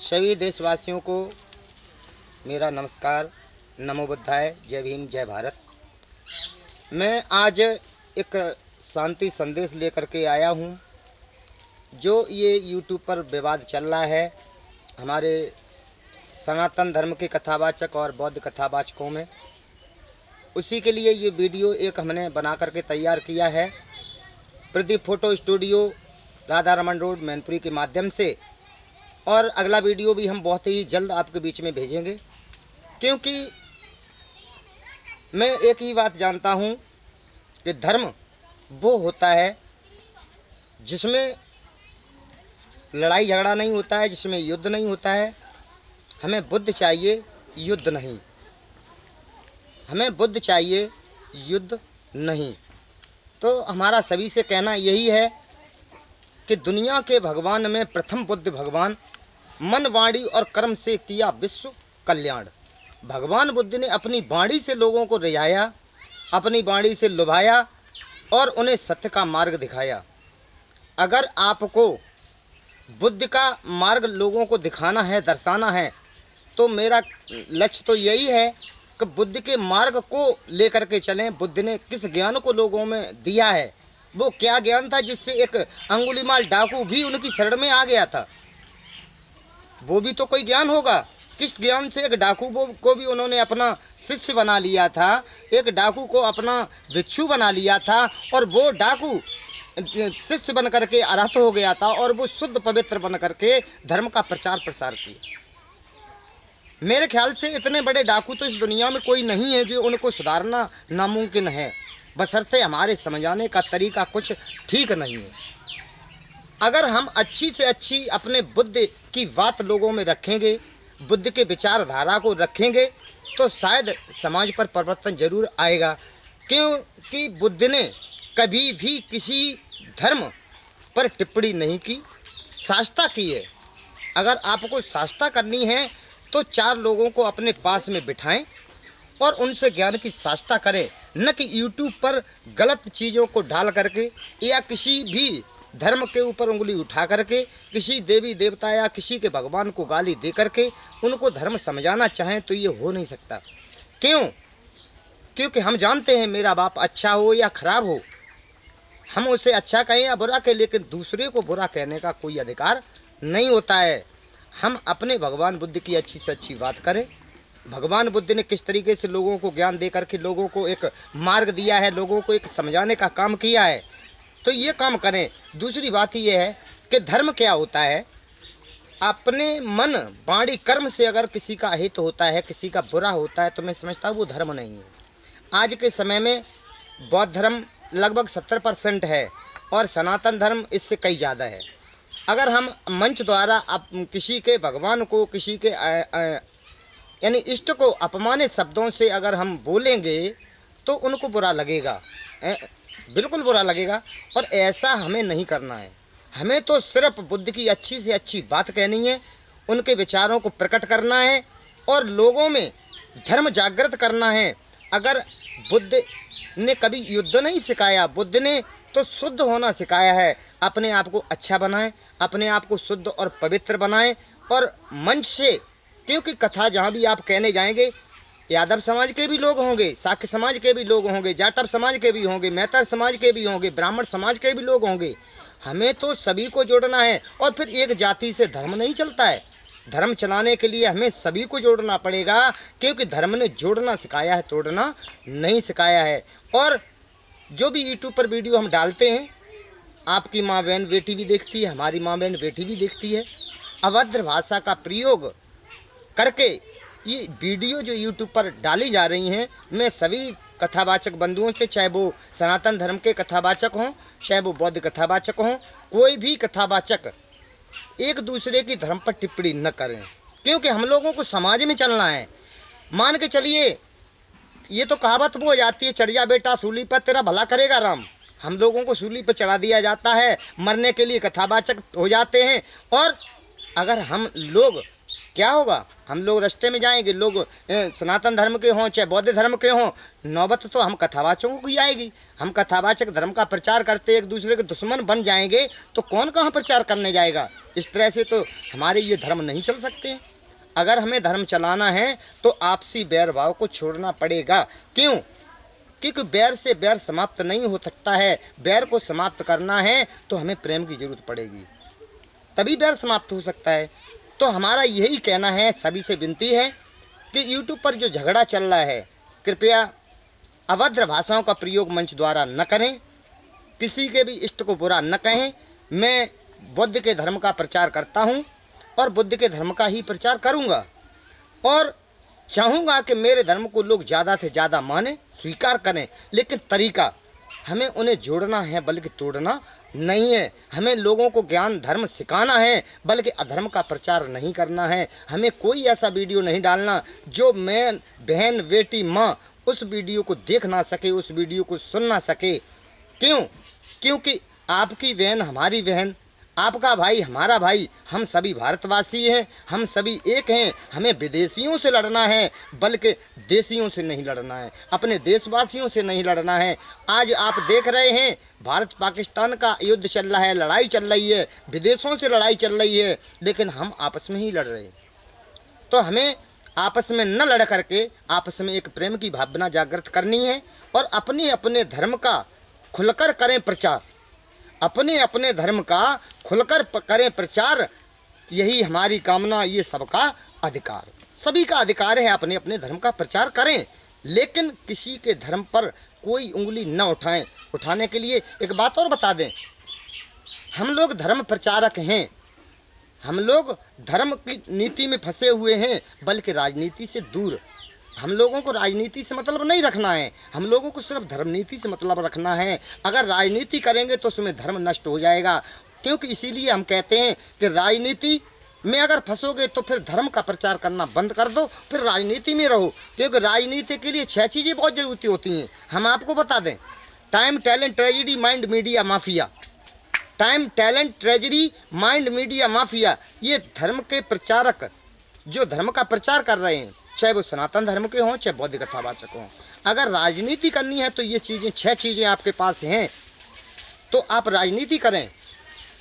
सभी देशवासियों को मेरा नमस्कार। नमो बुद्धाय। जय भीम, जय भारत। मैं आज एक शांति संदेश लेकर के आया हूँ। जो ये यूट्यूब पर विवाद चल रहा है हमारे सनातन धर्म के कथावाचक और बौद्ध कथावाचकों में, उसी के लिए ये वीडियो एक हमने बना करके तैयार किया है Pradeep photo studio, Radha Raman road, Mainpuri के माध्यम से। और अगला वीडियो भी हम बहुत ही जल्द आपके बीच में भेजेंगे, क्योंकि मैं एक ही बात जानता हूँ कि धर्म वो होता है जिसमें लड़ाई झगड़ा नहीं होता है, जिसमें युद्ध नहीं होता है। हमें बुद्ध चाहिए, युद्ध नहीं। हमें बुद्ध चाहिए, युद्ध नहीं। तो हमारा सभी से कहना यही है कि दुनिया के भगवान में प्रथम बुद्ध भगवान मन, वाणी और कर्म से किया विश्व कल्याण। भगवान बुद्ध ने अपनी वाणी से लोगों को रिझाया, अपनी वाणी से लुभाया और उन्हें सत्य का मार्ग दिखाया। अगर आपको बुद्ध का मार्ग लोगों को दिखाना है, दर्शाना है, तो मेरा लक्ष्य तो यही है कि बुद्ध के मार्ग को लेकर के चलें। बुद्ध ने किस ज्ञान को लोगों में दिया है, वो क्या ज्ञान था जिससे एक अंगुलीमाल डाकू भी उनकी शरण में आ गया था। वो भी तो कोई ज्ञान होगा। किस ज्ञान से एक डाकू को भी उन्होंने अपना शिष्य बना लिया था, एक डाकू को अपना भिक्षु बना लिया था, और वो डाकू शिष्य बन करके अरहत हो गया था और वो शुद्ध पवित्र बन करके धर्म का प्रचार प्रसार किया। मेरे ख्याल से इतने बड़े डाकू तो इस दुनिया में कोई नहीं है जो उनको सुधारना नामुमकिन है, बशर्ते हमारे समझाने का तरीका कुछ ठीक नहीं है। अगर हम अच्छी से अच्छी अपने बुद्ध की बात लोगों में रखेंगे, बुद्ध के विचारधारा को रखेंगे, तो शायद समाज पर परिवर्तन जरूर आएगा। क्योंकि बुद्ध ने कभी भी किसी धर्म पर टिप्पणी नहीं की, शास्त्रा की है। अगर आपको शास्त्रा करनी है तो चार लोगों को अपने पास में बिठाएं और उनसे ज्ञान की शास्त्रा करें, न कि यूट्यूब पर गलत चीज़ों को डाल करके या किसी भी धर्म के ऊपर उंगली उठा करके किसी देवी देवता या किसी के भगवान को गाली दे करके उनको धर्म समझाना चाहें तो ये हो नहीं सकता। क्यों? क्योंकि हम जानते हैं मेरा बाप अच्छा हो या खराब हो, हम उसे अच्छा कहें या बुरा कहें, लेकिन दूसरे को बुरा कहने का कोई अधिकार नहीं होता है। हम अपने भगवान बुद्ध की अच्छी से अच्छी बात करें। भगवान बुद्ध ने किस तरीके से लोगों को ज्ञान दे करके लोगों को एक मार्ग दिया है, लोगों को एक समझाने का काम किया है, तो ये काम करें। दूसरी बात ये है कि धर्म क्या होता है। अपने मन, वाणी, कर्म से अगर किसी का हित होता है, किसी का बुरा होता है, तो मैं समझता हूँ वो धर्म नहीं है। आज के समय में बौद्ध धर्म लगभग 70% है और सनातन धर्म इससे कई ज़्यादा है। अगर हम मंच द्वारा किसी के भगवान को, किसी के यानी इष्ट को अपमानित शब्दों से अगर हम बोलेंगे तो उनको बुरा लगेगा, बिल्कुल बुरा लगेगा। और ऐसा हमें नहीं करना है। हमें तो सिर्फ बुद्ध की अच्छी से अच्छी बात कहनी है, उनके विचारों को प्रकट करना है और लोगों में धर्म जागृत करना है। अगर बुद्ध ने कभी युद्ध नहीं सिखाया, बुद्ध ने तो शुद्ध होना सिखाया है। अपने आप को अच्छा बनाएं, अपने आप को शुद्ध और पवित्र बनाएं और मंच से, क्योंकि कथा जहाँ भी आप कहने जाएंगे, यादव समाज के भी लोग होंगे, शाक्य समाज के भी लोग होंगे, जाटव समाज के भी होंगे, मेहतर समाज के भी होंगे, ब्राह्मण समाज के भी लोग होंगे। हमें तो सभी को जोड़ना है। और फिर एक जाति से धर्म नहीं चलता है। धर्म चलाने के लिए हमें सभी को जोड़ना पड़ेगा, क्योंकि धर्म ने जोड़ना सिखाया है, तोड़ना नहीं सिखाया है। और जो भी यूट्यूब पर वीडियो हम डालते हैं, आपकी माँ बहन बेटी भी देखती है, हमारी माँ बहन बेटी भी देखती है। अभद्र भाषा का प्रयोग करके ये वीडियो जो यूट्यूब पर डाली जा रही हैं, मैं सभी कथावाचक बंधुओं से, चाहे वो सनातन धर्म के कथावाचक हों, चाहे वो बौद्ध कथावाचक हों, कोई भी कथावाचक एक दूसरे की धर्म पर टिप्पणी न करें, क्योंकि हम लोगों को समाज में चलना है। मान के चलिए, ये तो कहावत वो हो जाती है, चढ़ जा बेटा सूली पर, तेरा भला करेगा राम। हम लोगों को सूली पर चढ़ा दिया जाता है, मरने के लिए कथावाचक हो जाते हैं। और अगर हम लोग क्या होगा? हम लोग रास्ते में जाएंगे, लोग सनातन धर्म के हों चाहे बौद्ध धर्म के हों, नौबत तो हम कथावाचकों को ही आएगी। हम कथावाचक धर्म का प्रचार करते एक दूसरे के दुश्मन बन जाएंगे तो कौन कहाँ प्रचार करने जाएगा? इस तरह से तो हमारे ये धर्म नहीं चल सकते। अगर हमें धर्म चलाना है तो आपसी बैर भाव को छोड़ना पड़ेगा। क्यों? क्योंकि बैर से बैर समाप्त नहीं हो सकता है। बैर को समाप्त करना है तो हमें प्रेम की जरूरत पड़ेगी, तभी बैर समाप्त हो सकता है। तो हमारा यही कहना है, सभी से विनती है कि यूट्यूब पर जो झगड़ा चल रहा है, कृपया अभद्र भाषाओं का प्रयोग मंच द्वारा न करें, किसी के भी इष्ट को बुरा न कहें। मैं बुद्ध के धर्म का प्रचार करता हूं और बुद्ध के धर्म का ही प्रचार करूंगा और चाहूँगा कि मेरे धर्म को लोग ज़्यादा से ज़्यादा माने, स्वीकार करें। लेकिन तरीका हमें उन्हें जोड़ना है बल्कि तोड़ना नहीं है। हमें लोगों को ज्ञान धर्म सिखाना है बल्कि अधर्म का प्रचार नहीं करना है। हमें कोई ऐसा वीडियो नहीं डालना जो मैं, बहन, बेटी, माँ उस वीडियो को देख ना सके, उस वीडियो को सुन ना सके। क्यों? क्योंकि आपकी बहन हमारी बहन, आपका भाई हमारा भाई, हम सभी भारतवासी हैं, हम सभी एक हैं। हमें विदेशियों से लड़ना है बल्कि देशियों से नहीं लड़ना है, अपने देशवासियों से नहीं लड़ना है। आज आप देख रहे हैं भारत पाकिस्तान का युद्ध चल रहा है, लड़ाई चल रही है, विदेशों से लड़ाई चल रही है, लेकिन हम आपस में ही लड़ रहे हैं। तो हमें आपस में न लड़ करके आपस में एक प्रेम की भावना जागृत करनी है और अपने अपने धर्म का खुलकर करें प्रचार, अपने अपने धर्म का खुलकर करें प्रचार। यही हमारी कामना, ये सबका अधिकार, सभी का अधिकार है अपने अपने धर्म का प्रचार करें, लेकिन किसी के धर्म पर कोई उंगली न उठाएं। उठाने के लिए एक बात और बता दें, हम लोग धर्म प्रचारक हैं, हम लोग धर्म की नीति में फंसे हुए हैं बल्कि राजनीति से दूर। हम लोगों को राजनीति से मतलब नहीं रखना है, हम लोगों को सिर्फ धर्म नीति से मतलब रखना है। अगर राजनीति करेंगे तो उसमें धर्म नष्ट हो जाएगा। क्योंकि इसीलिए हम कहते हैं कि राजनीति में अगर फंसोगे तो फिर धर्म का प्रचार करना बंद कर दो, फिर राजनीति में रहो। क्योंकि राजनीति के लिए 6 चीज़ें बहुत ज़रूरती होती हैं। हम आपको बता दें, time, talent, tragedy, mind, media, mafia. Time, talent, tragedy, mind, media, mafia, ये धर्म के प्रचारक जो धर्म का प्रचार कर रहे हैं, चाहे वो सनातन धर्म के हों चाहे बौद्ध कथावाचक हों, अगर राजनीति करनी है तो ये चीज़ें 6 चीज़ें आपके पास हैं तो आप राजनीति करें,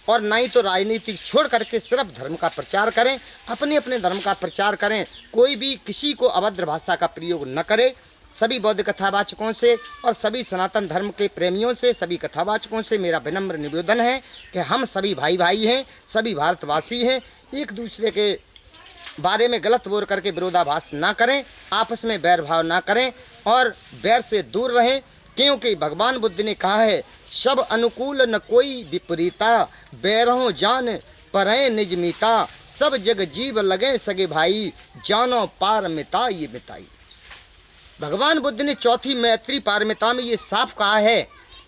और नहीं तो राजनीति छोड़ करके सिर्फ धर्म का प्रचार करें, अपने अपने धर्म का प्रचार करें। कोई भी किसी को अभद्र भाषा का प्रयोग न करे। सभी बौद्ध कथावाचकों से और सभी सनातन धर्म के प्रेमियों से, सभी कथावाचकों से मेरा विनम्र निवेदन है कि हम सभी भाई भाई हैं, सभी भारतवासी हैं। एक दूसरे के बारे में गलत बोल करके विरोधाभास ना करें, आपस में बैर भाव ना करें और बैर से दूर रहें। क्योंकि भगवान बुद्ध ने कहा है, सब अनुकूल न कोई विपरीता, बैरहों जान परें निज मीता, सब जग जीव लगे सगे भाई, जानो पारमिता ये मिताई। भगवान बुद्ध ने चौथी मैत्री पारमिता में ये साफ कहा है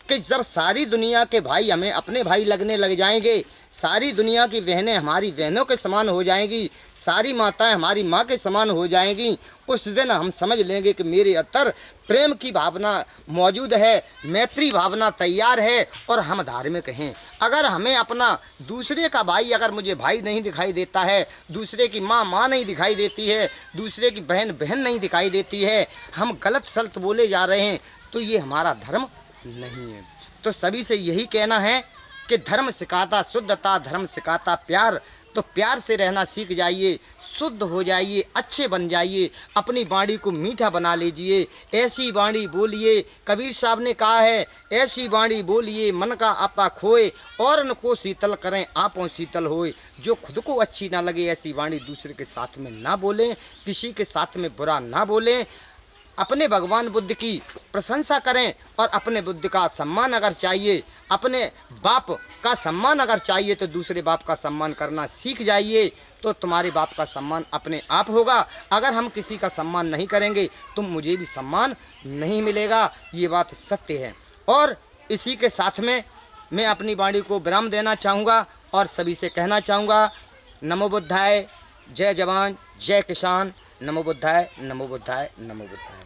कि जब सारी दुनिया के भाई हमें अपने भाई लगने लग जाएंगे, सारी दुनिया की बहनें हमारी बहनों के समान हो जाएंगी, सारी माताएं हमारी माँ के समान हो जाएंगी, उस दिन हम समझ लेंगे कि मेरे अंदर प्रेम की भावना मौजूद है, मैत्री भावना तैयार है और हम धार्मिक हैं। अगर हमें अपना दूसरे का भाई, अगर मुझे भाई नहीं दिखाई देता है, दूसरे की माँ माँ नहीं दिखाई देती है, दूसरे की बहन बहन नहीं दिखाई देती है, हम गलत सलत बोले जा रहे हैं, तो ये हमारा धर्म नहीं है। तो सभी से यही कहना है कि धर्म सिखाता शुद्धता, धर्म सिखाता प्यार। तो प्यार से रहना सीख जाइए, शुद्ध हो जाइए, अच्छे बन जाइए, अपनी वाणी को मीठा बना लीजिए, ऐसी वाणी बोलिए। कबीर साहब ने कहा है, ऐसी वाणी बोलिए मन का आपा खोए, और न को शीतल करें आपों शीतल होए। जो खुद को अच्छी ना लगे ऐसी वाणी दूसरे के साथ में ना बोलें, किसी के साथ में बुरा ना बोलें। अपने भगवान बुद्ध की प्रशंसा करें और अपने बुद्ध का सम्मान अगर चाहिए, अपने बाप का सम्मान अगर चाहिए तो दूसरे बाप का सम्मान करना सीख जाइए, तो तुम्हारे बाप का सम्मान अपने आप होगा। अगर हम किसी का सम्मान नहीं करेंगे तो मुझे भी सम्मान नहीं मिलेगा, ये बात सत्य है। और इसी के साथ में मैं अपनी वाणी को विराम देना चाहूँगा और सभी से कहना चाहूँगा, नमो बुद्धाय, जय जवान जय किसान, नमो बुद्धाय, नमो बुद्धाय, नमो बुद्धाय।